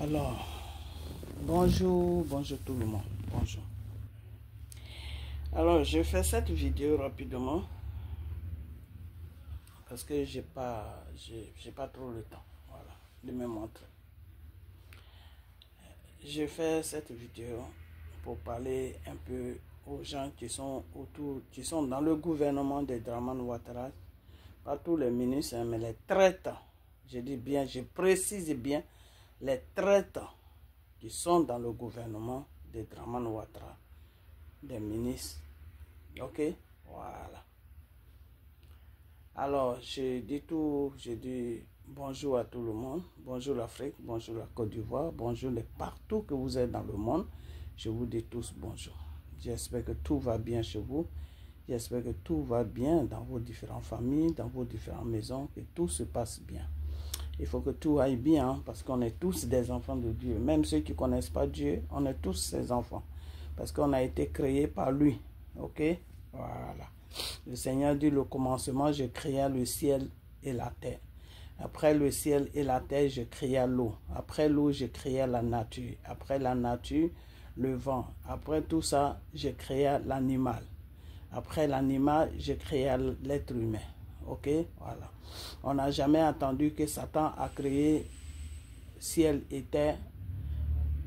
Alors, bonjour tout le monde, bonjour. Alors, je fais cette vidéo rapidement parce que j'ai pas trop le temps, voilà, de me montrer. Je fais cette vidéo pour parler un peu aux gens qui sont autour, qui sont dans le gouvernement de Dramane Ouattara, pas tous les ministres, mais les traitants. Je dis bien, je précise bien, les traitants qui sont dans le gouvernement de Dramane Ouattara, des ministres. Ok, voilà. Alors, je dis bonjour à tout le monde, bonjour l'Afrique, bonjour la Côte d'Ivoire, bonjour les partout que vous êtes dans le monde. Je vous dis tous bonjour. J'espère que tout va bien chez vous. J'espère que tout va bien dans vos différentes familles, dans vos différentes maisons, que tout se passe bien. Il faut que tout aille bien parce qu'on est tous des enfants de Dieu. Même ceux qui ne connaissent pas Dieu, on est tous ses enfants. Parce qu'on a été créés par lui. Ok? Voilà. Le Seigneur dit, le commencement, je créai le ciel et la terre. Après le ciel et la terre, je créai l'eau. Après l'eau, je créai la nature. Après la nature, le vent. Après tout ça, je créai l'animal. Après l'animal, je créai l'être humain. Ok? Voilà. On n'a jamais attendu que Satan a créé ciel et terre.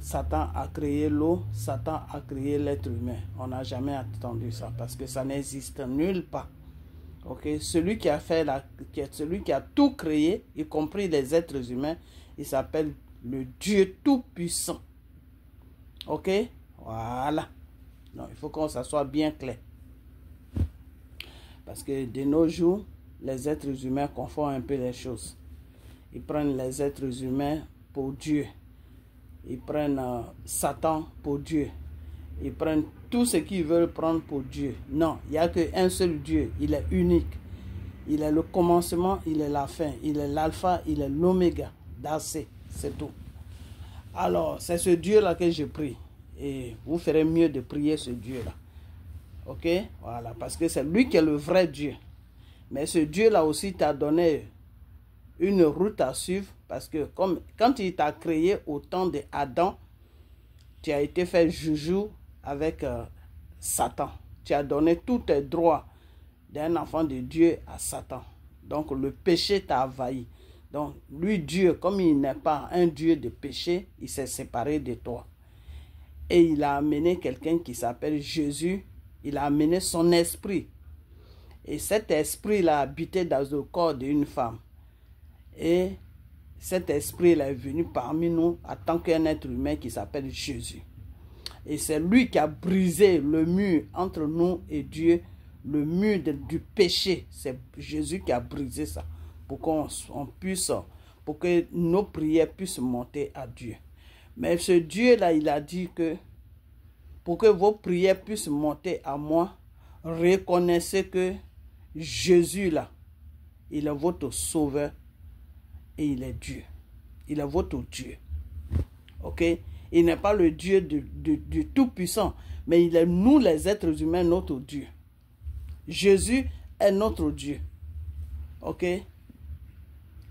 Satan a créé l'eau, Satan a créé l'être humain. On n'a jamais attendu ça parce que ça n'existe nulle part. Ok, celui qui a fait celui qui a tout créé, y compris les êtres humains, il s'appelle le Dieu tout-puissant. Ok, voilà. Non, il faut qu'on ça soit bien clair. Parce que de nos jours, les êtres humains confondent un peu les choses. Ils prennent les êtres humains pour Dieu. Ils prennent Satan pour Dieu. Ils prennent tout ce qu'ils veulent prendre pour Dieu. Non, il n'y a qu'un seul Dieu. Il est unique. Il est le commencement, il est la fin. Il est l'alpha, il est l'oméga. C'est tout. Alors, c'est ce Dieu-là que je prie. Et vous ferez mieux de prier ce Dieu-là. Ok? Voilà, parce que c'est lui qui est le vrai Dieu. Mais ce Dieu-là aussi t'a donné une route à suivre. Parce que comme quand il t'a créé au temps d'Adam, tu as été fait joujou avec Satan. Tu as donné tous tes droits d'un enfant de Dieu à Satan. Donc le péché t'a envahi. Donc lui, Dieu, comme il n'est pas un Dieu de péché, il s'est séparé de toi. Et il a amené quelqu'un qui s'appelle Jésus. Il a amené son esprit. Et cet esprit-là habitait dans le corps d'une femme. Et cet esprit est venu parmi nous en tant qu'un être humain qui s'appelle Jésus. Et c'est lui qui a brisé le mur entre nous et Dieu, le mur du péché. C'est Jésus qui a brisé ça pour pour que nos prières puissent monter à Dieu. Mais ce Dieu-là, il a dit que pour que vos prières puissent monter à moi, reconnaissez que Jésus-là, il est votre sauveur. Et il est Dieu. Il est votre Dieu. Ok? Il n'est pas le Dieu du Tout-Puissant. Mais il est nous les êtres humains, notre Dieu. Jésus est notre Dieu. Ok?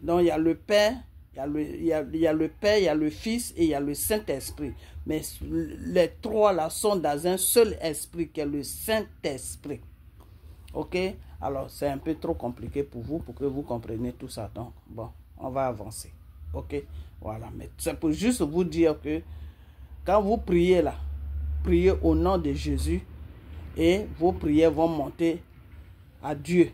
Donc il y a le Père, il y a le Père, il y a le Fils et il y a le Saint-Esprit. Mais les trois là sont dans un seul esprit qui est le Saint-Esprit. Ok? Alors c'est un peu trop compliqué pour vous, pour que vous compreniez tout ça. Donc bon. On va avancer. Ok? Voilà. Mais c'est pour juste vous dire que quand vous priez là, priez au nom de Jésus et vos prières vont monter à Dieu.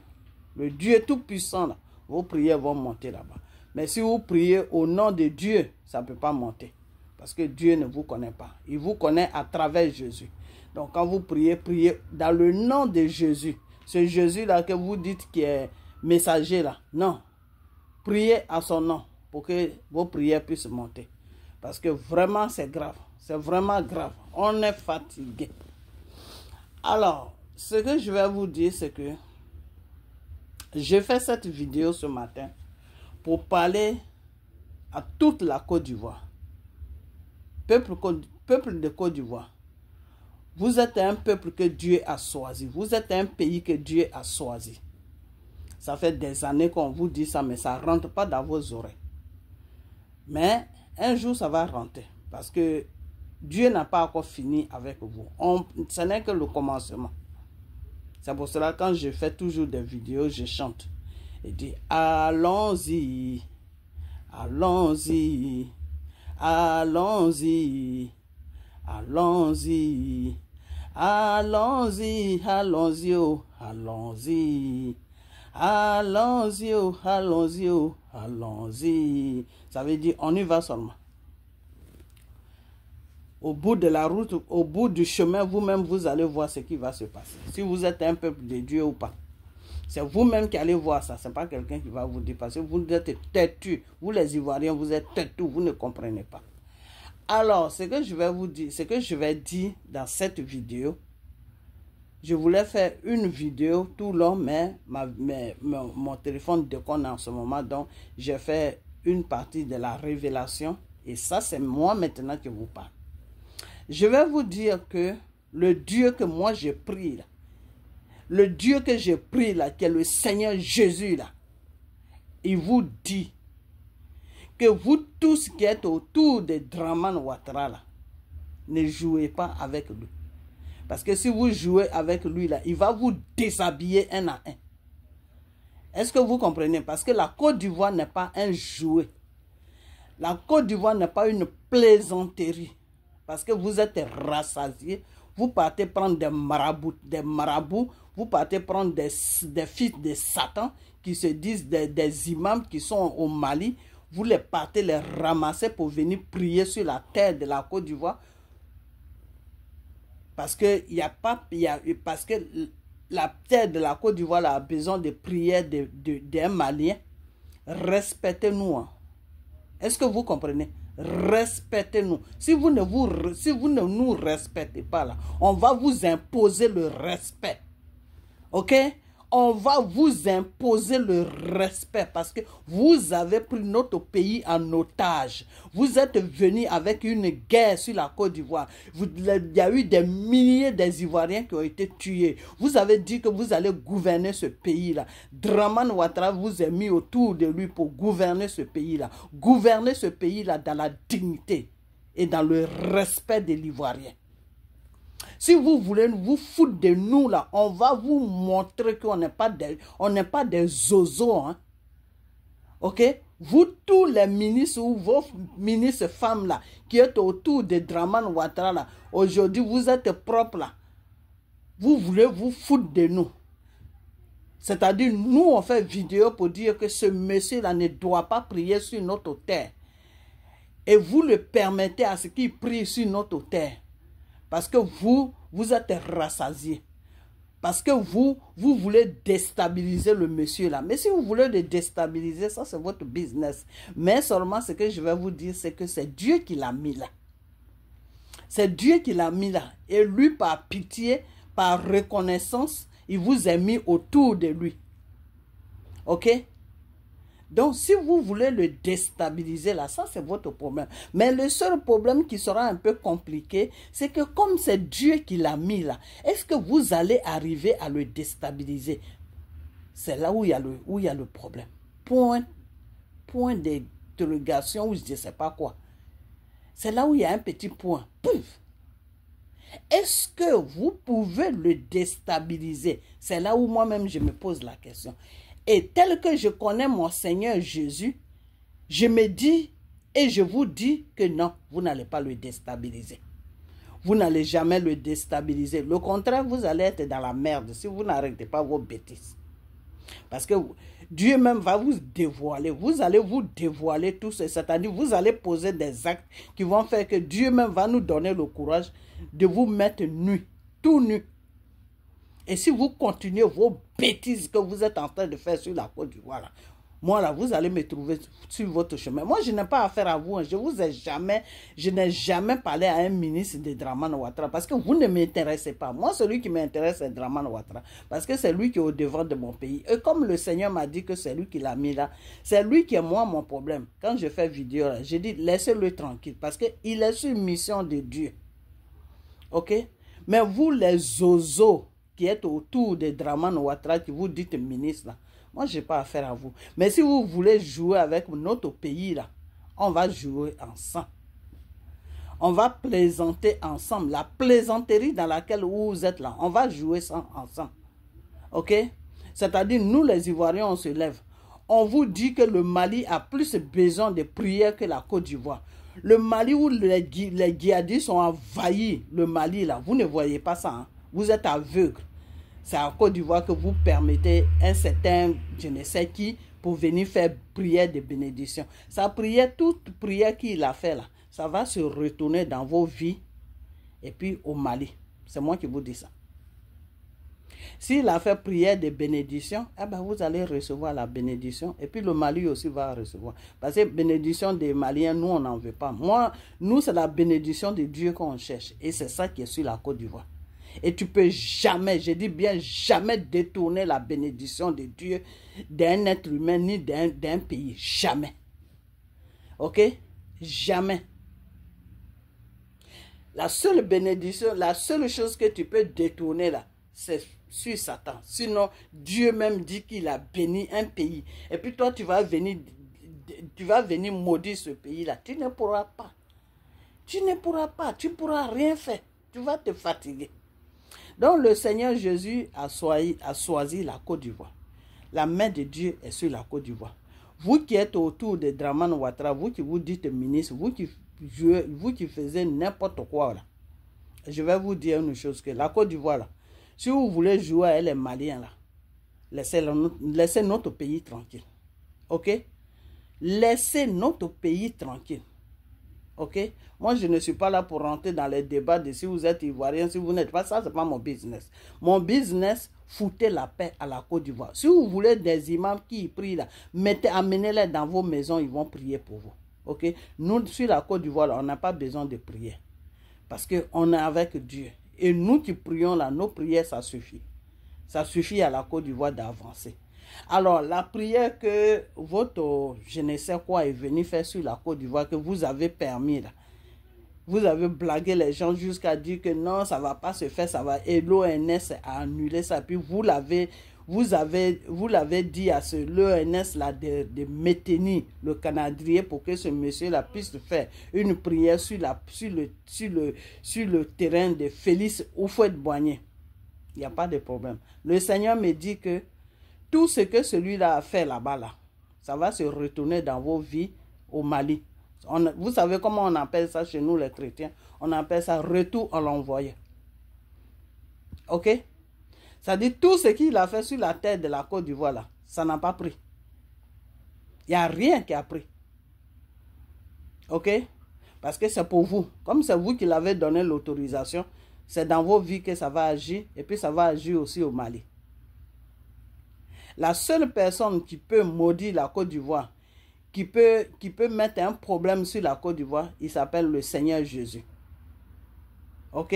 Le Dieu tout-puissant là, vos prières vont monter là-bas. Mais si vous priez au nom de Dieu, ça ne peut pas monter. Parce que Dieu ne vous connaît pas. Il vous connaît à travers Jésus. Donc quand vous priez, priez dans le nom de Jésus. Ce Jésus là que vous dites qui est messager là. Non. Priez à son nom pour que vos prières puissent monter. Parce que vraiment, c'est grave. C'est vraiment grave. On est fatigué. Alors, ce que je vais vous dire, c'est que j'ai fait cette vidéo ce matin pour parler à toute la Côte d'Ivoire. Peuple de Côte d'Ivoire. Vous êtes un peuple que Dieu a choisi. Vous êtes un pays que Dieu a choisi. Ça fait des années qu'on vous dit ça, mais ça ne rentre pas dans vos oreilles. Mais Un jour, ça va rentrer. Parce que Dieu n'a pas encore fini avec vous. Ce n'est que le commencement. C'est pour cela, quand je fais toujours des vidéos, je chante. Et dis, allons-y, allons-y, allons-y, allons-y, allons-y, allons-y, oh, allons-y, allons-y, oh, allons-y, oh, allons-y. Ça veut dire, on y va seulement. Au bout de la route, au bout du chemin, vous-même, vous allez voir ce qui va se passer. Si vous êtes un peuple de Dieu ou pas. C'est vous-même qui allez voir ça. Ce n'est pas quelqu'un qui va vous dire. Parce que vous êtes têtus. Vous les Ivoiriens, vous êtes têtus. Vous ne comprenez pas. Alors, ce que je vais vous dire, ce que je vais dire dans cette vidéo, je voulais faire une vidéo tout long, mais mon téléphone déconne en ce moment. Donc, j'ai fait une partie de la révélation. Et ça, c'est moi maintenant qui vous parle. Je vais vous dire que le Dieu que moi j'ai pris là, le Dieu que j'ai pris là, qui est le Seigneur Jésus là, il vous dit que vous tous qui êtes autour de Dramane Ouattara là, ne jouez pas avec lui. Parce que si vous jouez avec lui là, il va vous déshabiller un à un. Est-ce que vous comprenez? Parce que la Côte d'Ivoire n'est pas un jouet. La Côte d'Ivoire n'est pas une plaisanterie. Parce que vous êtes rassasiés. Vous partez prendre des marabouts. Vous partez prendre des fils de Satan qui se disent des imams qui sont au Mali. Vous les partez les ramasser pour venir prier sur la terre de la Côte d'Ivoire. Parce que parce que la terre de la Côte d'Ivoire a besoin de prières d'un Malien. Respectez-nous. Hein. Est-ce que vous comprenez? Respectez-nous. Si vous ne nous respectez pas là, on va vous imposer le respect. Ok? On va vous imposer le respect parce que vous avez pris notre pays en otage. Vous êtes venus avec une guerre sur la Côte d'Ivoire. Il y a eu des milliers d'Ivoiriens qui ont été tués. Vous avez dit que vous allez gouverner ce pays-là. Dramane Ouattara vous a mis autour de lui pour gouverner ce pays-là. Gouverner ce pays-là dans la dignité et dans le respect de l'Ivoirien. Si vous voulez vous foutre de nous là, on va vous montrer qu'on n'est pas des zozos. Hein? Ok? Vous tous les ministres ou vos ministres femmes là, qui êtes autour de Dramane Ouattara là, aujourd'hui vous êtes propres là. Vous voulez vous foutre de nous. C'est-à-dire, nous on fait vidéo pour dire que ce monsieur là ne doit pas prier sur notre terre. Et vous le permettez à ce qu'il prie sur notre terre. Parce que vous êtes rassasiés. Parce que vous voulez déstabiliser le monsieur là. Mais si vous voulez le déstabiliser, ça c'est votre business. Mais seulement ce que je vais vous dire, c'est que c'est Dieu qui l'a mis là. C'est Dieu qui l'a mis là. Et lui, par pitié, par reconnaissance, il vous a mis autour de lui. Ok? Donc, si vous voulez le déstabiliser là, ça c'est votre problème. Mais le seul problème qui sera un peu compliqué, c'est que comme c'est Dieu qui l'a mis là, est-ce que vous allez arriver à le déstabiliser? C'est là où il y a le problème. Point d'interrogation ou je ne sais pas quoi. C'est là où il y a un petit point. Pouf! Est-ce que vous pouvez le déstabiliser? C'est là où moi-même je me pose la question. Et tel que je connais mon Seigneur Jésus, je me dis et je vous dis que non, vous n'allez pas le déstabiliser. Vous n'allez jamais le déstabiliser. Le contraire, vous allez être dans la merde si vous n'arrêtez pas vos bêtises. Parce que Dieu même va vous dévoiler. Vous allez vous dévoiler tout ça. C'est-à-dire, vous allez poser des actes qui vont faire que Dieu même va nous donner le courage de vous mettre nus, tout nus. Et si vous continuez vos bêtises que vous êtes en train de faire sur la Côte d'Ivoire, moi là, vous allez me trouver sur votre chemin. Moi, je n'ai pas affaire à vous. Je n'ai jamais parlé à un ministre de Dramane Ouattara parce que vous ne m'intéressez pas. Moi, celui qui m'intéresse, c'est Dramane Ouattara parce que c'est lui qui est au devant de mon pays. Et comme le Seigneur m'a dit que c'est lui qui l'a mis là, c'est lui qui est moi mon problème. Quand je fais vidéo là, je dis laissez-le tranquille parce qu'il est sur mission de Dieu. Ok? Mais vous, les zozos, qui êtes autour de Dramane Ouattara, qui vous dites ministre, là, moi, je n'ai pas affaire à vous. Mais si vous voulez jouer avec notre pays, là, On va jouer ensemble. On va plaisanter ensemble. La plaisanterie dans laquelle vous êtes là, on va jouer ça ensemble. Ok? C'est-à-dire, nous les Ivoiriens, on se lève. On vous dit que le Mali a plus besoin de prières que la Côte d'Ivoire. Le Mali où les djihadistes ont envahi le Mali, là, vous ne voyez pas ça. Hein? Vous êtes aveugles. C'est à Côte d'Ivoire que vous permettez un certain, je ne sais qui, pour venir faire prière de bénédiction. Sa prière, toute prière qu'il a fait là, ça va se retourner dans vos vies et puis au Mali. C'est moi qui vous dis ça. S'il a fait prière de bénédiction, eh ben vous allez recevoir la bénédiction. Et puis le Mali aussi va recevoir. Parce que bénédiction des Maliens, nous, on n'en veut pas. Nous, c'est la bénédiction de Dieu qu'on cherche. Et c'est ça qui est sur la Côte d'Ivoire. Et tu peux jamais, je dis bien jamais, détourner la bénédiction de Dieu d'un être humain ni d'un pays. Jamais. Ok? Jamais. La seule bénédiction, la seule chose que tu peux détourner là, c'est sur Satan. Sinon, Dieu même dit qu'il a béni un pays. Et puis toi, tu vas venir maudire ce pays-là. Tu ne pourras pas. Tu ne pourras pas. Tu ne pourras rien faire. Tu vas te fatiguer. Donc, le Seigneur Jésus a choisi la Côte d'Ivoire. La main de Dieu est sur la Côte d'Ivoire. Vous qui êtes autour de Dramane Ouattara, vous qui vous dites ministre, vous qui faisiez n'importe quoi là. Je vais vous dire une chose, que la Côte d'Ivoire là, si vous voulez jouer avec les Maliens là, laissez notre pays tranquille. Ok? Laissez notre pays tranquille. Ok? Moi, je ne suis pas là pour rentrer dans les débats de si vous êtes Ivoirien, si vous n'êtes pas. Ça, ce n'est pas mon business. Mon business, foutez la paix à la Côte d'Ivoire. Si vous voulez des imams qui prient là, amenez-les dans vos maisons, ils vont prier pour vous. Ok? Nous, sur la Côte d'Ivoire, on n'a pas besoin de prier. Parce qu'on est avec Dieu. Et nous qui prions là, nos prières, ça suffit. Ça suffit à la Côte d'Ivoire d'avancer. Alors, la prière que votre je ne sais quoi est venu faire sur la Côte d'Ivoire, que vous avez permis là, vous avez blagué les gens jusqu'à dire que non, ça ne va pas se faire, ça va. Et l'ONS a annulé ça. Puis vous l'avez dit à l'ONS là de maintenir le calendrier pour que ce monsieur-là puisse faire une prière sur le terrain de Félix Houphouët-Boigny. Il n'y a pas de problème. Le Seigneur me dit que tout ce que celui-là a fait là-bas, là, ça va se retourner dans vos vies au Mali. Vous savez comment on appelle ça chez nous les chrétiens? On appelle ça retour à l'envoyé. Ok? Ça dit tout ce qu'il a fait sur la terre de la Côte d'Ivoire là, ça n'a pas pris. Il n'y a rien qui a pris. Ok? Parce que c'est pour vous. Comme c'est vous qui l'avez donné l'autorisation, c'est dans vos vies que ça va agir et puis ça va agir aussi au Mali. La seule personne qui peut maudire la Côte d'Ivoire, qui peut mettre un problème sur la Côte d'Ivoire, il s'appelle le Seigneur Jésus. Ok?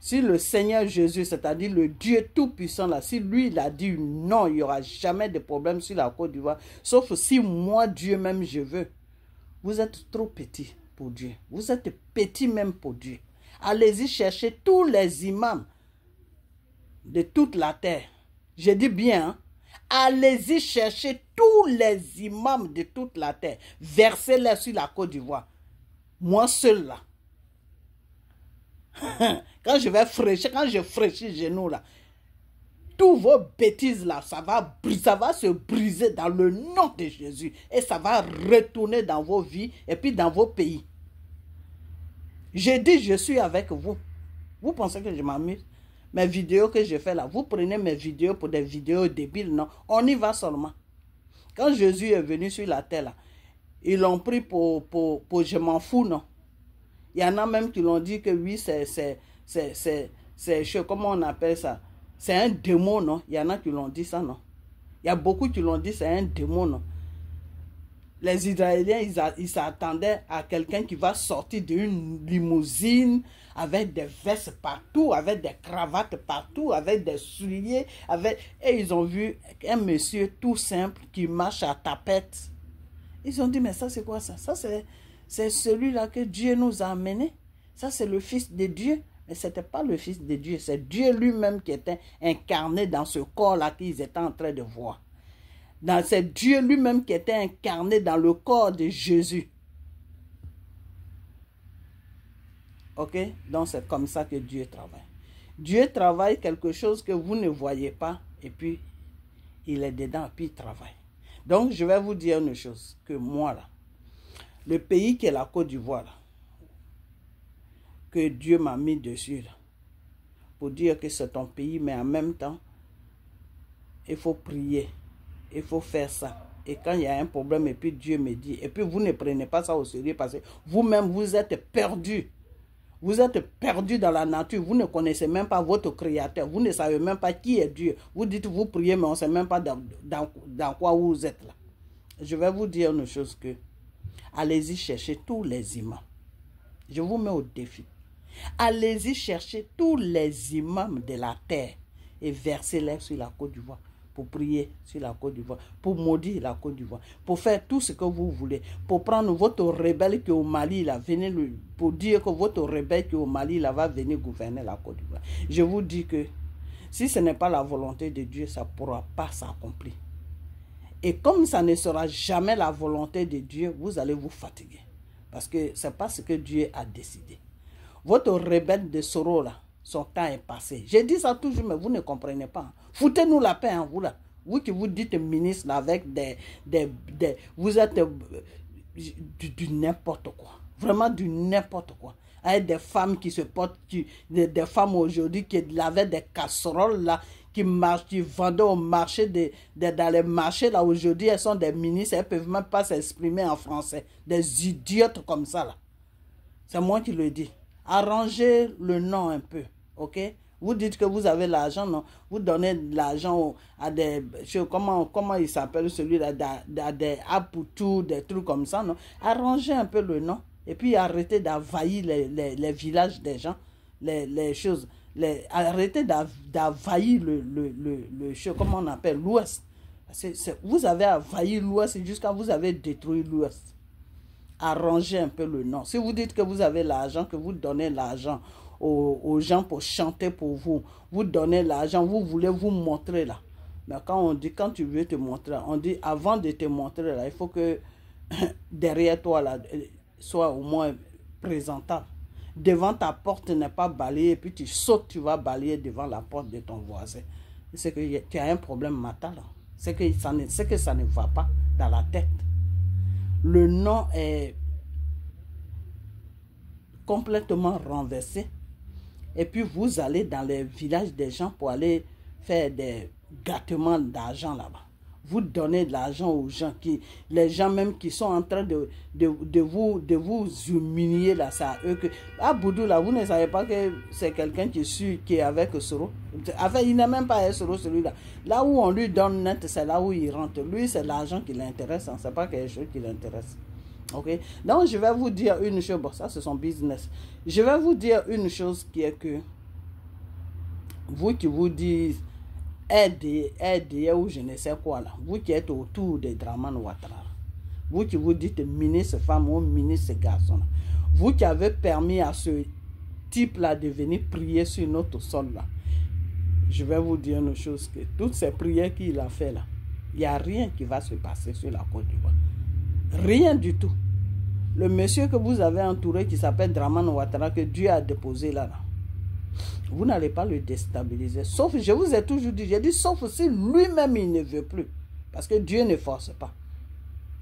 Si le Seigneur Jésus, c'est-à-dire le Dieu Tout-Puissant, là, si lui, il a dit non, il n'y aura jamais de problème sur la Côte d'Ivoire, sauf si moi, Dieu même, je veux. Vous êtes trop petit pour Dieu. Vous êtes petit même pour Dieu. Allez-y chercher tous les imams de toute la terre. Je dis bien, hein? Allez-y chercher tous les imams de toute la terre. Versez-les sur la Côte d'Ivoire. Moi seul là. Quand je fraîchis les genoux là, tous vos bêtises là, ça va se briser dans le nom de Jésus. Et ça va retourner dans vos vies et puis dans vos pays. Je dis, je suis avec vous. Vous pensez que je m'amuse? Mes vidéos que je fais là, vous prenez mes vidéos pour des vidéos débiles, non? On y va seulement. Quand Jésus est venu sur la terre là, ils l'ont pris pour je m'en fous, non? Il y en a même qui l'ont dit que oui, comment on appelle ça? C'est un démon, non? Il y en a qui l'ont dit ça, non? Il y a beaucoup qui l'ont dit c'est un démon, non? Les Israéliens, ils s'attendaient à quelqu'un qui va sortir d'une limousine avec des vestes partout, avec des cravates partout, avec des souliers, et ils ont vu un monsieur tout simple qui marche à tapette. Ils ont dit, mais ça c'est quoi ça? Ça c'est celui-là que Dieu nous a amené. Ça c'est le Fils de Dieu. Mais ce n'était pas le Fils de Dieu, c'est Dieu lui-même qui était incarné dans ce corps-là qu'ils étaient en train de voir. C'est Dieu lui-même qui était incarné dans le corps de Jésus. Ok? Donc c'est comme ça que Dieu travaille. Dieu travaille quelque chose que vous ne voyez pas et puis il est dedans et puis il travaille. Donc je vais vous dire une chose, que moi là, le pays qui est la Côte d'Ivoire là, que Dieu m'a mis dessus là, pour dire que c'est ton pays, mais en même temps, il faut prier, il faut faire ça. Et quand il y a un problème, et puis Dieu me dit, et puis vous ne prenez pas ça au sérieux parce que vous-même, vous êtes perdus. Vous êtes perdus dans la nature, vous ne connaissez même pas votre Créateur, vous ne savez même pas qui est Dieu. Vous dites, vous priez, mais on ne sait même pas dans quoi vous êtes là. Je vais vous dire une chose que, allez-y chercher tous les imams. Je vous mets au défi. Allez-y chercher tous les imams de la terre et versez-les sur la Côte d'Ivoire pour prier sur la Côte d'Ivoire, pour maudire la Côte d'Ivoire, pour faire tout ce que vous voulez, pour prendre votre rebelle qui est au Mali, là, pour dire que votre rebelle qui est au Mali là, va venir gouverner la Côte d'Ivoire. Je vous dis que si ce n'est pas la volonté de Dieu, ça ne pourra pas s'accomplir. Et comme ça ne sera jamais la volonté de Dieu, vous allez vous fatiguer. Parce que ce n'est pas ce que Dieu a décidé. Votre rebelle de Soro, là, son temps est passé. J'ai dit ça toujours, mais vous ne comprenez pas. Foutez-nous la paix, hein, vous là. Vous qui vous dites ministre là, avec vous êtes du n'importe quoi. Vraiment du n'importe quoi. Avec des femmes qui se portent, des femmes aujourd'hui qui lavaient des casseroles là, qui vendaient au marché, dans les marchés là aujourd'hui, elles sont des ministres, elles ne peuvent même pas s'exprimer en français. Des idiotes comme ça là. C'est moi qui le dis. Arrangez le nom un peu, ok? Vous dites que vous avez l'argent, non? Vous donnez de l'argent à des... Comment il s'appelle celui-là? Des apoutou, des trucs comme ça, non? Arrangez un peu le nom. Et puis arrêtez d'envahir les villages des gens, les choses. Arrêtez d'envahir comment on appelle, l'Ouest. Vous avez envahi l'Ouest jusqu'à vous avez détruit l'Ouest. Arrangez un peu le nom. Si vous dites que vous avez l'argent, que vous donnez l'argent aux gens pour chanter pour vous, vous donnez l'argent, vous voulez vous montrer là. Mais quand on dit, quand tu veux te montrer, on dit avant de te montrer là, il faut que derrière toi là, soit au moins présentable. Devant ta porte n'est pas balayée, puis tu sautes, tu vas balayer devant la porte de ton voisin. C'est que tu as un problème mental. C'est que ça ne va pas dans la tête. Le nom est complètement renversé. Et puis vous allez dans les villages des gens pour aller faire des gâtements d'argent là-bas. Vous donnez de l'argent aux gens, les gens même qui sont en train de vous humilier là, c'est à eux que... Ah, Boudou là, vous ne savez pas que c'est quelqu'un qui est avec Soro. Enfin, il n'est même pas avec Soro celui-là. Là où on lui donne net, c'est là où il rentre. Lui, c'est l'argent qui l'intéresse, hein. C'est pas quelque chose qui l'intéresse. Ok? Donc, je vais vous dire une chose. Bon, ça, c'est son business. Je vais vous dire une chose qui est que... Vous qui vous dites... aide ou je ne sais quoi là. Vous qui êtes autour de Dramane Ouattara. Vous qui vous dites ministre femme ou ministre garçon là. Vous qui avez permis à ce type là de venir prier sur notre sol là. Je vais vous dire une chose, que toutes ces prières qu'il a fait là, il n'y a rien qui va se passer sur la Côte d'Ivoire. Rien du tout. Le monsieur que vous avez entouré qui s'appelle Dramane Ouattara, que Dieu a déposé là, vous n'allez pas le déstabiliser. Sauf, je vous ai toujours dit, j'ai dit, sauf si lui-même il ne veut plus. Parce que Dieu ne force pas.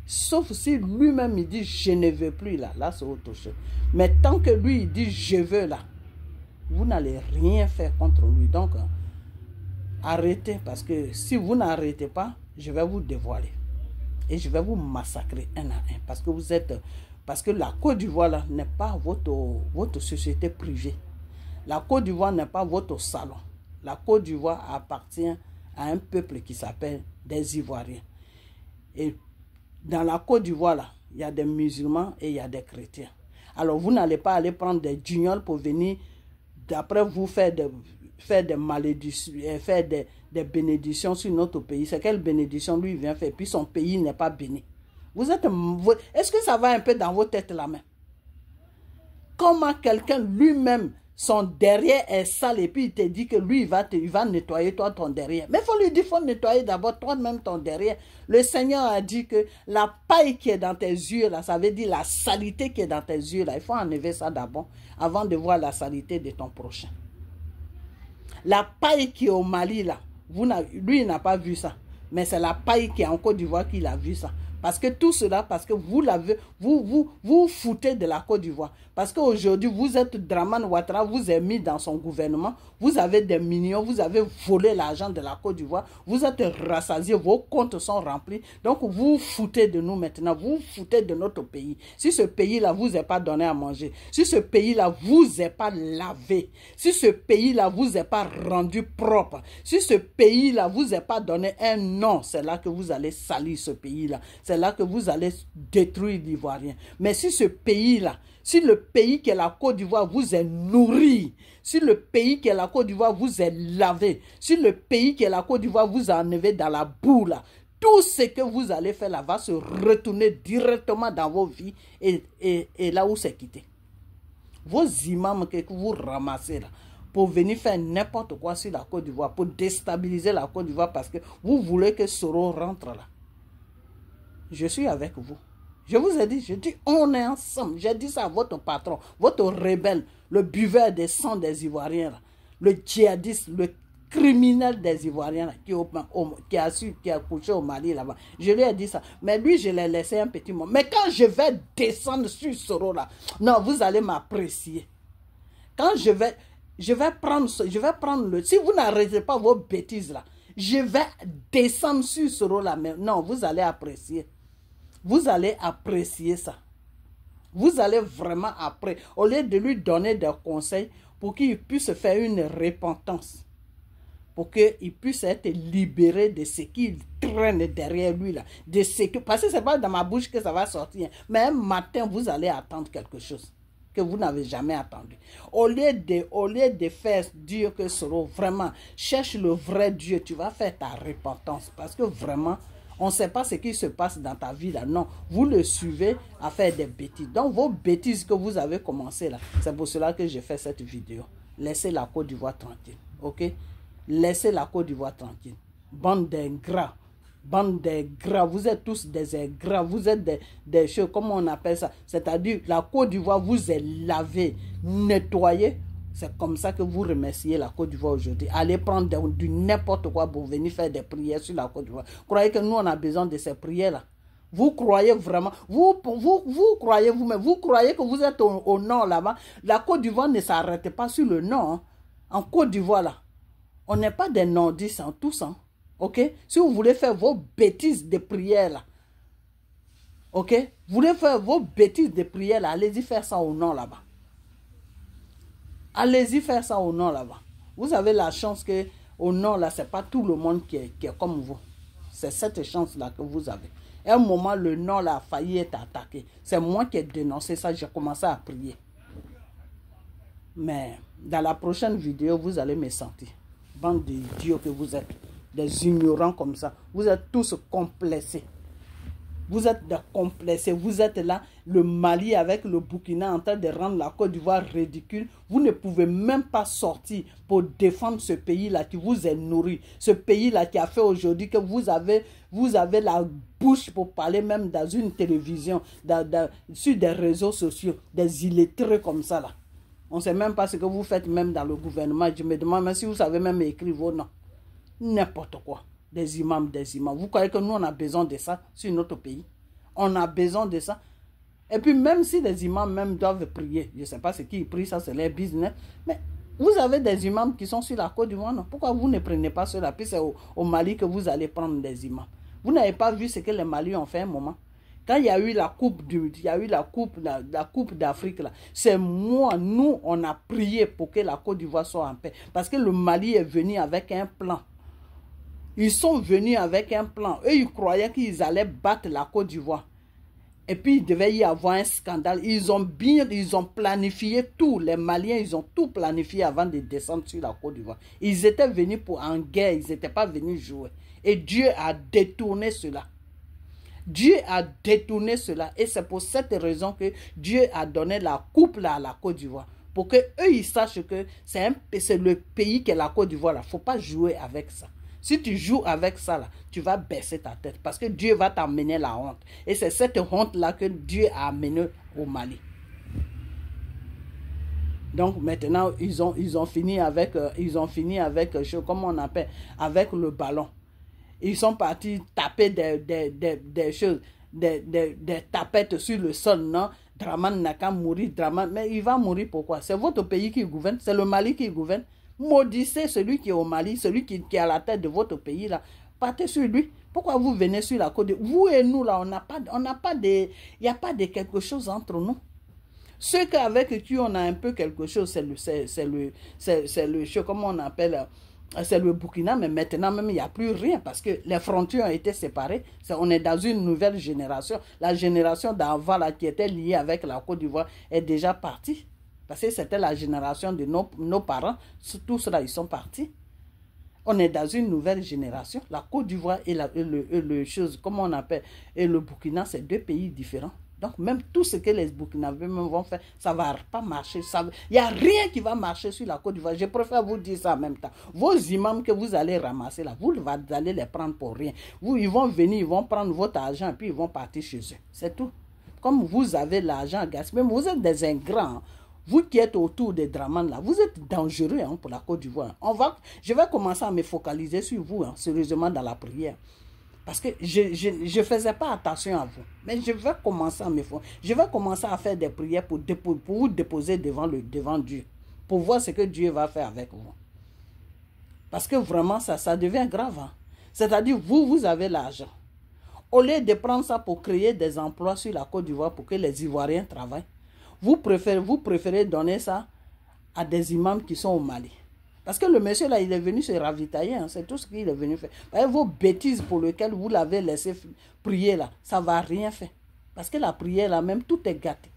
Sauf si lui-même il dit, je ne veux plus là. Là, c'est autre chose. Mais tant que lui, il dit, je veux là, vous n'allez rien faire contre lui. Donc, arrêtez. Parce que si vous n'arrêtez pas, je vais vous dévoiler. Et je vais vous massacrer un à un. Parce que vous êtes... Parce que la Côte d'Ivoire là n'est pas votre société privée. La Côte d'Ivoire n'est pas votre salon. La Côte d'Ivoire appartient à un peuple qui s'appelle des Ivoiriens. Et dans la Côte d'Ivoire, là, il y a des musulmans et il y a des chrétiens. Alors, vous n'allez pas aller prendre des guignols pour venir, d'après vous, faire des malédictions, faire des bénédictions sur notre pays. C'est quelle bénédiction lui vient faire? Puis son pays n'est pas béni. Est-ce que ça va un peu dans vos têtes là même? Comment quelqu'un lui-même son derrière est sale et puis il te dit que lui, il va nettoyer toi ton derrière. Mais il faut lui dire, il faut nettoyer d'abord toi-même ton derrière. Le Seigneur a dit que la paille qui est dans tes yeux, là, ça veut dire la saleté qui est dans tes yeux, là, il faut enlever ça d'abord avant de voir la saleté de ton prochain. La paille qui est au Mali, là, lui, il n'a pas vu ça. Mais c'est la paille qui est en Côte d'Ivoire qu'il a vu ça. Parce que tout cela, parce que vous foutez de la Côte d'Ivoire. Parce qu'aujourd'hui, vous êtes Dramane Ouattara, vous êtes mis dans son gouvernement, vous avez des millions, vous avez volé l'argent de la Côte d'Ivoire, vous êtes rassasiés, vos comptes sont remplis. Donc, vous foutez de nous maintenant, vous foutez de notre pays. Si ce pays-là vous est pas donné à manger, si ce pays-là vous est pas lavé, si ce pays-là vous est pas rendu propre, si ce pays-là vous est pas donné un nom, c'est là que vous allez salir ce pays-là. C'est là que vous allez détruire l'Ivoirien. Mais si ce pays-là, si le pays qui est la Côte d'Ivoire vous est nourri, si le pays qui est la Côte d'Ivoire vous est lavé, si le pays qui est la Côte d'Ivoire vous a enlevé dans la boue là, tout ce que vous allez faire là va se retourner directement dans vos vies et là où c'est quitté. Vos imams que vous ramassez là, pour venir faire n'importe quoi sur la Côte d'Ivoire, pour déstabiliser la Côte d'Ivoire parce que vous voulez que Soro rentre là. Je suis avec vous. Je vous ai dit, je dis, on est ensemble. J'ai dit ça à votre patron, votre rebelle, le buveur des sangs des Ivoiriens, là, le djihadiste, le criminel des Ivoiriens là, qui a couché au Mali là-bas. Je lui ai dit ça. Mais lui, je l'ai laissé un petit moment. Mais quand je vais descendre sur Soro là, non, vous allez m'apprécier. Quand je vais prendre le... Si vous n'arrêtez pas vos bêtises là, je vais descendre sur Soro là. Mais non, vous allez apprécier. Vous allez apprécier ça. Vous allez vraiment apprécier. Au lieu de lui donner des conseils pour qu'il puisse faire une repentance. Pour qu'il puisse être libéré de ce qu'il traîne derrière lui là. De ce que, parce que ce n'est pas dans ma bouche que ça va sortir. Mais un matin, vous allez attendre quelque chose que vous n'avez jamais attendu. Au lieu de faire dire que Soro, vraiment, cherche le vrai Dieu, tu vas faire ta repentance. Parce que vraiment, on ne sait pas ce qui se passe dans ta vie là. Non, vous le suivez à faire des bêtises. Donc, vos bêtises que vous avez commencé là, c'est pour cela que j'ai fait cette vidéo. Laissez la Côte d'Ivoire tranquille. Ok? Laissez la Côte d'Ivoire tranquille. Bande d'ingrats. Bande d'ingrats. Vous êtes tous des ingrats. Vous êtes des choses, comment on appelle ça? C'est-à-dire, la Côte d'Ivoire vous est lavée, nettoyée. C'est comme ça que vous remerciez la Côte d'Ivoire aujourd'hui. Allez prendre du n'importe quoi pour venir faire des prières sur la Côte d'Ivoire. Croyez que nous, on a besoin de ces prières-là. Vous croyez vraiment, vous croyez vous-même, vous croyez que vous êtes au nord là-bas. La Côte d'Ivoire ne s'arrête pas sur le nord. Hein. En Côte d'Ivoire, là, on n'est pas des nordistes en tous. Hein. Ok? Si vous voulez faire vos bêtises de prières, là, ok? Vous voulez faire vos bêtises de prières, là, allez-y faire ça au nord là-bas. Allez-y faire ça au nord là-bas. Vous avez la chance que au nord là, c'est pas tout le monde qui est comme vous. C'est cette chance-là que vous avez. À un moment, le nord là a failli être attaqué. C'est moi qui ai dénoncé ça, j'ai commencé à prier. Mais dans la prochaine vidéo, vous allez me sentir. Bande d'idiots que vous êtes. Des ignorants comme ça. Vous êtes tous complexés. Vous êtes des complexés. Vous êtes là, le Mali avec le Burkina en train de rendre la Côte d'Ivoire ridicule. Vous ne pouvez même pas sortir pour défendre ce pays-là qui vous est nourri. Ce pays-là qui a fait aujourd'hui que vous avez la bouche pour parler même dans une télévision, sur des réseaux sociaux, des illettrés comme ça là. On ne sait même pas ce que vous faites même dans le gouvernement. Je me demande même si vous savez même écrire vos noms. N'importe quoi. Des imams. Vous croyez que nous, on a besoin de ça sur notre pays? On a besoin de ça. Et puis, même si les imams même doivent prier, je ne sais pas ce qu'ils prient, ça c'est leur business. Mais vous avez des imams qui sont sur la Côte d'Ivoire, non? Pourquoi vous ne prenez pas cela? Puis c'est au Mali que vous allez prendre des imams. Vous n'avez pas vu ce que les Maliens ont fait un moment? Quand il y a eu la coupe d'Afrique, c'est nous, on a prié pour que la Côte d'Ivoire soit en paix. Parce que le Mali est venu avec un plan. Ils sont venus avec un plan. Eux, ils croyaient qu'ils allaient battre la Côte d'Ivoire. Et puis, il devait y avoir un scandale. Ils ont planifié tout. Les Maliens, ils ont tout planifié avant de descendre sur la Côte d'Ivoire. Ils étaient venus en guerre. Ils n'étaient pas venus jouer. Et Dieu a détourné cela. Dieu a détourné cela. Et c'est pour cette raison que Dieu a donné la coupe là à la Côte d'Ivoire. pour que eux ils sachent que c'est le pays qui est la Côte d'Ivoire. Il ne faut pas jouer avec ça. Si tu joues avec ça, là, tu vas baisser ta tête parce que Dieu va t'amener la honte. Et c'est cette honte-là que Dieu a amenée au Mali. Donc maintenant, ils ont fini avec, comment on appelle, avec le ballon. Ils sont partis taper des choses, des tapettes sur le sol, non? Dramane n'a qu'à mourir, Dramane. Mais il va mourir pourquoi? C'est votre pays qui gouverne, c'est le Mali qui gouverne. Maudissez celui qui est au Mali, celui qui est à la tête de votre pays là. Partez sur lui. Pourquoi vous venez sur la côte? Vous et nous là, il n'y a pas de quelque chose entre nous. Ceux avec qui on a un peu quelque chose, c'est le comment on appelle, c'est le Burkina, mais maintenant même il n'y a plus rien parce que les frontières ont été séparées. On est dans une nouvelle génération. La génération d'avant qui était liée avec la Côte d'Ivoire est déjà partie. Parce que c'était la génération de nos parents. Tous ceux-là, ils sont partis. On est dans une nouvelle génération. La Côte d'Ivoire et comment on appelle, et le Burkina, c'est deux pays différents. Donc, même tout ce que les Burkinabés vont faire, ça ne va pas marcher. Il n'y a rien qui va marcher sur la Côte d'Ivoire. Je préfère vous dire ça en même temps. Vos imams que vous allez ramasser là, vous allez les prendre pour rien. Ils vont venir, ils vont prendre votre argent et puis ils vont partir chez eux. C'est tout. Comme vous avez l'argent à gaspiller, même vous êtes des ingrats. Hein. Vous qui êtes autour des Dramane là, vous êtes dangereux hein, pour la Côte d'Ivoire. Je vais commencer à me focaliser sur vous, hein, sérieusement dans la prière. Parce que je ne faisais pas attention à vous. Mais je vais commencer à je vais commencer à faire des prières pour vous déposer devant Dieu. Pour voir ce que Dieu va faire avec vous. Parce que vraiment, ça devient grave. Hein. C'est-à-dire, vous avez l'argent. Au lieu de prendre ça pour créer des emplois sur la Côte d'Ivoire pour que les Ivoiriens travaillent, vous préférez donner ça à des imams qui sont au Mali. Parce que le monsieur là, il est venu se ravitailler, hein, c'est tout ce qu'il est venu faire. Vos bêtises pour lesquelles vous l'avez laissé prier là, ça ne va rien faire. Parce que la prière là, même tout est gâté.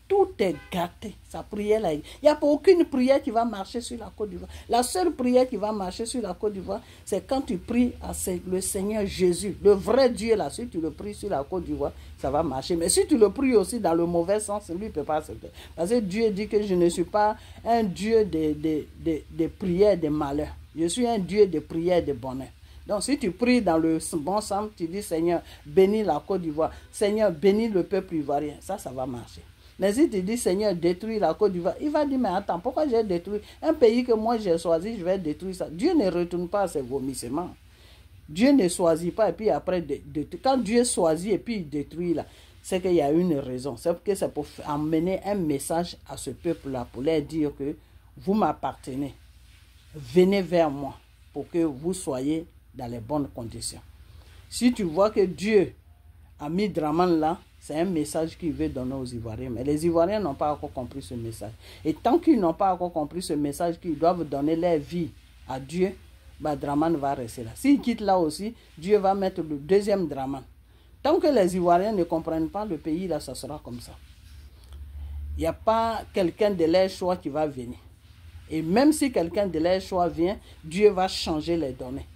Tout est gâté. Sa prière là, il n'y a pas aucune prière qui va marcher sur la Côte d'Ivoire. La seule prière qui va marcher sur la Côte d'Ivoire, c'est quand tu pries à le Seigneur Jésus, le vrai Dieu là. Si tu le pries sur la Côte d'Ivoire, ça va marcher. Mais si tu le pries aussi dans le mauvais sens, lui ne peut pas accepter. Parce que Dieu dit que je ne suis pas un Dieu de prière de malheur. Je suis un Dieu de prière de bonheur. Donc, si tu pries dans le bon sens, tu dis Seigneur, bénis la Côte d'Ivoire. Seigneur, bénis le peuple ivoirien. Ça va marcher. Mais si tu dis Seigneur, détruis la Côte d'Ivoire, il va dire mais attends, pourquoi j'ai détruit un pays que moi j'ai choisi, je vais détruire ça. Dieu ne retourne pas à ses vomissements. Dieu ne choisit pas et puis après, quand Dieu choisit et puis il détruit là, c'est qu'il y a une raison. C'est pour amener un message à ce peuple-là, pour leur dire que vous m'appartenez. Venez vers moi pour que vous soyez dans les bonnes conditions. Si tu vois que Dieu a mis Dramane là, c'est un message qu'il veut donner aux Ivoiriens. Mais les Ivoiriens n'ont pas encore compris ce message. Et tant qu'ils n'ont pas encore compris ce message, qu'ils doivent donner leur vie à Dieu, bah, Dramane va rester là. S'il quitte là aussi, Dieu va mettre le deuxième Dramane. Tant que les Ivoiriens ne comprennent pas le pays, là, ça sera comme ça. Il n'y a pas quelqu'un de leur choix qui va venir. Et même si quelqu'un de leur choix vient, Dieu va changer les données.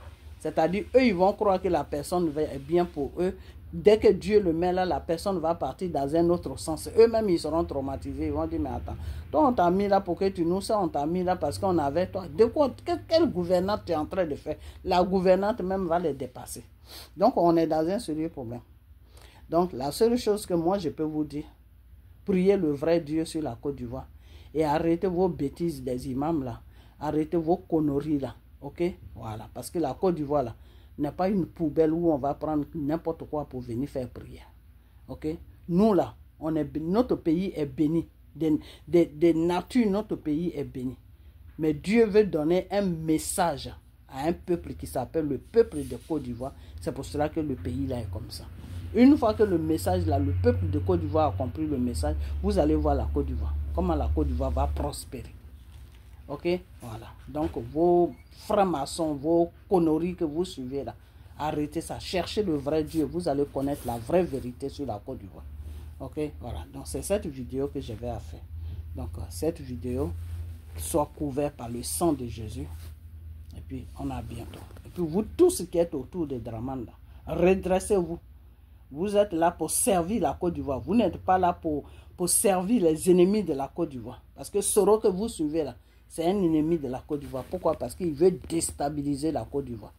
C'est-à-dire, eux, ils vont croire que la personne est bien pour eux. Dès que Dieu le met là, la personne va partir dans un autre sens. Eux-mêmes, ils seront traumatisés. Ils vont dire, mais attends, toi, on t'a mis là pour que tu nous sers, on t'a mis là parce qu'on avait toi. De quoi, quelle gouvernante tu es en train de faire? La gouvernante même va les dépasser. Donc, on est dans un sérieux problème. Donc, la seule chose que moi, je peux vous dire, priez le vrai Dieu sur la Côte d'Ivoire. Et arrêtez vos bêtises des imams là. Arrêtez vos conneries là. Ok? Voilà. Parce que la Côte d'Ivoire là, n'est pas une poubelle où on va prendre n'importe quoi pour venir faire prière. Ok? Nous là, notre pays est béni. De nature, notre pays est béni. Mais Dieu veut donner un message à un peuple qui s'appelle le peuple de Côte d'Ivoire. C'est pour cela que le pays là est comme ça. Une fois que le message là, le peuple de Côte d'Ivoire a compris le message, vous allez voir la Côte d'Ivoire. Comment la Côte d'Ivoire va prospérer. Ok, voilà. Donc, vos francs-maçons, vos conneries que vous suivez là, arrêtez ça. Cherchez le vrai Dieu. Vous allez connaître la vraie vérité sur la Côte d'Ivoire. Ok, voilà. Donc, c'est cette vidéo que je vais faire. Donc, cette vidéo soit couverte par le sang de Jésus. Et puis, on a bientôt. Et puis, vous tous qui êtes autour de Dramane là, redressez-vous. Vous êtes là pour servir la Côte d'Ivoire. Vous n'êtes pas là pour servir les ennemis de la Côte d'Ivoire. Parce que Soro que vous suivez là, c'est un ennemi de la Côte d'Ivoire. Pourquoi? Parce qu'il veut déstabiliser la Côte d'Ivoire.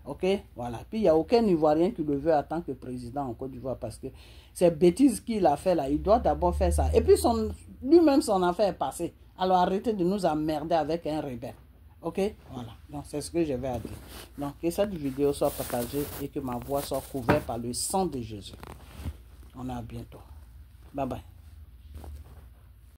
Ok? Voilà. Puis il n'y a aucun Ivoirien qui le veut en tant que président en Côte d'Ivoire. Parce que ces bêtises qu'il a fait là, il doit d'abord faire ça. Et puis lui-même, son affaire est passée. Alors arrêtez de nous emmerder avec un rebelle. Ok? Voilà. Donc c'est ce que je vais à dire. Donc que cette vidéo soit partagée et que ma voix soit couverte par le sang de Jésus. On est à bientôt. Bye bye.